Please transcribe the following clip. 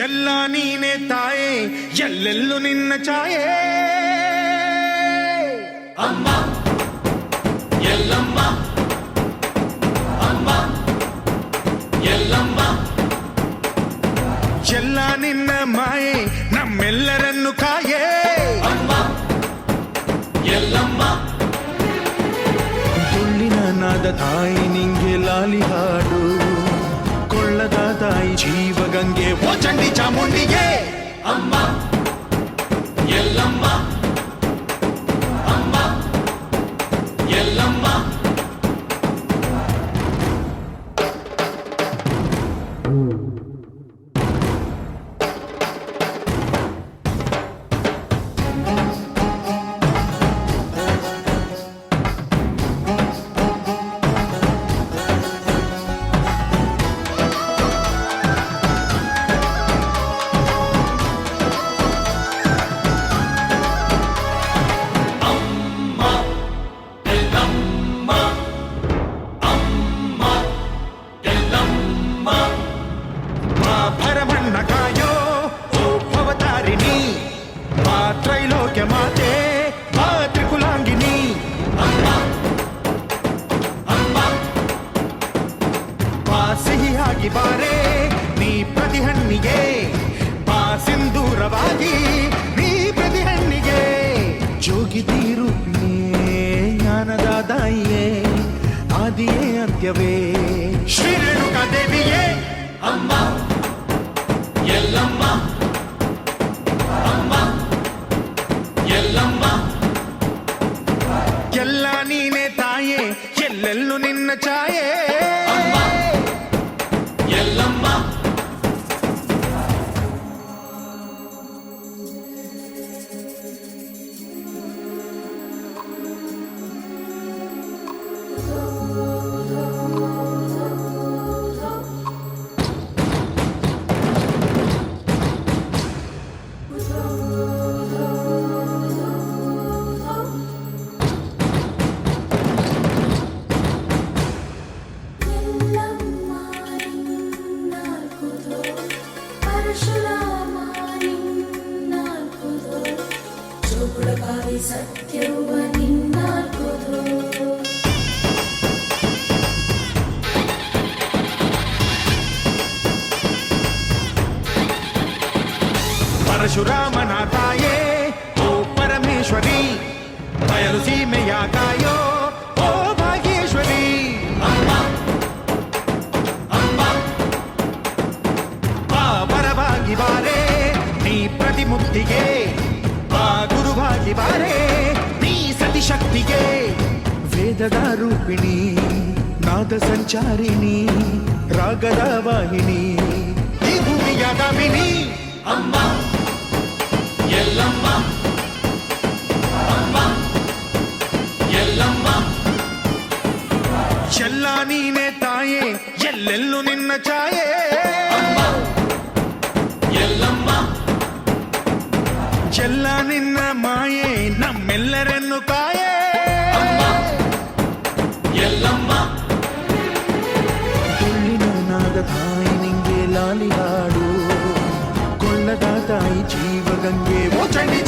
ಎಲ್ಲ ನೀನೆ ತಾಯೇ ಎಲ್ಲೆಲ್ಲೂ ನಿನ್ನ ಛಾಯೆ ಅಮ್ಮ ಎಲ್ಲಮ್ಮ ಅಮ್ಮ ಎಲ್ಲಮ್ಮ ಎಲ್ಲ ನಿನ್ನ ಮಾಯೆ ನಮ್ಮೆಲ್ಲರನ್ನು ಕಾಯೇ ಅಮ್ಮ ಎಲ್ಲಮ್ಮ ತುಳ್ಳಿನ ನಾದ ತಾಯಿ ನಿಂಗೆ ಲಾಲಿ ಹಾಡು ಕೊಳ್ಳದ ತಾಯಿ ಜೀವಗಂಗೆ ಓ ಚಂಡಿ ಚಾಮುಂಡಿಗೆ ಅಮ್ಮ ಎಲ್ಲಮ್ಮ ಅಮ್ಮ ಎಲ್ಲಮ್ಮ ಭರಮಣ್ಣ ಕಾಯೋ ಓ ಭವತಾರಿಣಿ ಮಾ ತ್ರೈಲೋಕ್ಯ ಮಾತೆ ಮಾ ತ್ರಿಕುಲಾಂಗಿನಿ ಅಮ್ಮ ಅಮ್ಮ ಬಾ ಸಿಹಿಯಾಗಿ ಬಾರೆ ನೀ ಪ್ರತಿ ಹಣ್ಣಿಗೆ ಬಾ ಸಿಂಧೂರವಾಗಿ ನೀ ಪ್ರತಿ ಹಣ್ಣಿಗೆ ಜೋಗಿದಿ ರೂಪಿಣಿಯೇ ಜ್ಞಾನದ ದಾಯಿಯೇ ಆದಿಯೇ ಅಂತ್ಯವೇ ಶ್ರೀ ರೇಣುಕಾ ದೇವಿಯೇ ಅಮ್ಮ ಎಲ್ಲಮ್ಮ ಅಮ್ಮ ಎಲ್ಲಮ್ಮ ಎಲ್ಲ ನೀನೆ ತಾಯೇ ಎಲ್ಲೆಲ್ಲೂ ನಿನ್ನ ಛಾಯೆ ಅಮ್ಮ ಎಲ್ಲಮ್ಮ ಸತ್ಯವ ನಿನ್ನಾಲ್ಕುದು ಪರಶುರಾಮನ ತಾಯೇ ಓ ಪರಮೇಶ್ವರಿ ಬಯಲು ಸೀಮೆಯ ಕಾಯೋ ಓ ಭಾಗ್ಯೇಶ್ವರಿ ಅಮ್ಮ ಅಮ್ಮ ಬಾ ಬರವಾಗಿ ಬಾರೆ ನೀ ಪ್ರತಿಮುಕ್ತಿಗೆ ಬಾ ಗುರುವಾಗಿ ಬಾರೆ ನೀ ಸತಿಶಕ್ತಿಗೆ ವೇದದ ರೂಪಿಣಿ ನಾದ ಸಂಚಾರಿಣಿ ರಾಗದ ವಾಹಿನಿ ಈ ಭೂಮಿಯ ದಾಮಿನಿ ಅಮ್ಮ ಎಲ್ಲಮ್ಮ ಅಮ್ಮ ಎಲ್ಲಮ್ಮ ಎಲ್ಲ ನೀನೆ ತಾಯೇ ಎಲ್ಲೆಲ್ಲೂ ನಿನ್ನ ಛಾಯೆ ಅಮ್ಮ ಎಲ್ಲಮ್ಮ ಎಲ್ಲ ನಿನ್ನ ಮಾಯೆ ನಮ್ಮೆಲ್ಲರನ್ನು ಕಾಯೇ ಅಮ್ಮ ಎಲ್ಲಮ್ಮ ತುಳ್ಳಿನ ನಾದ ತಾಯಿ ನಿಂಗೆ ಲಾಲಿ ಹಾಡು ಕೊಳ್ಳದ ತಾಯಿ ಜೀವಗಂಗೆ ಓ ಚಂಡಿ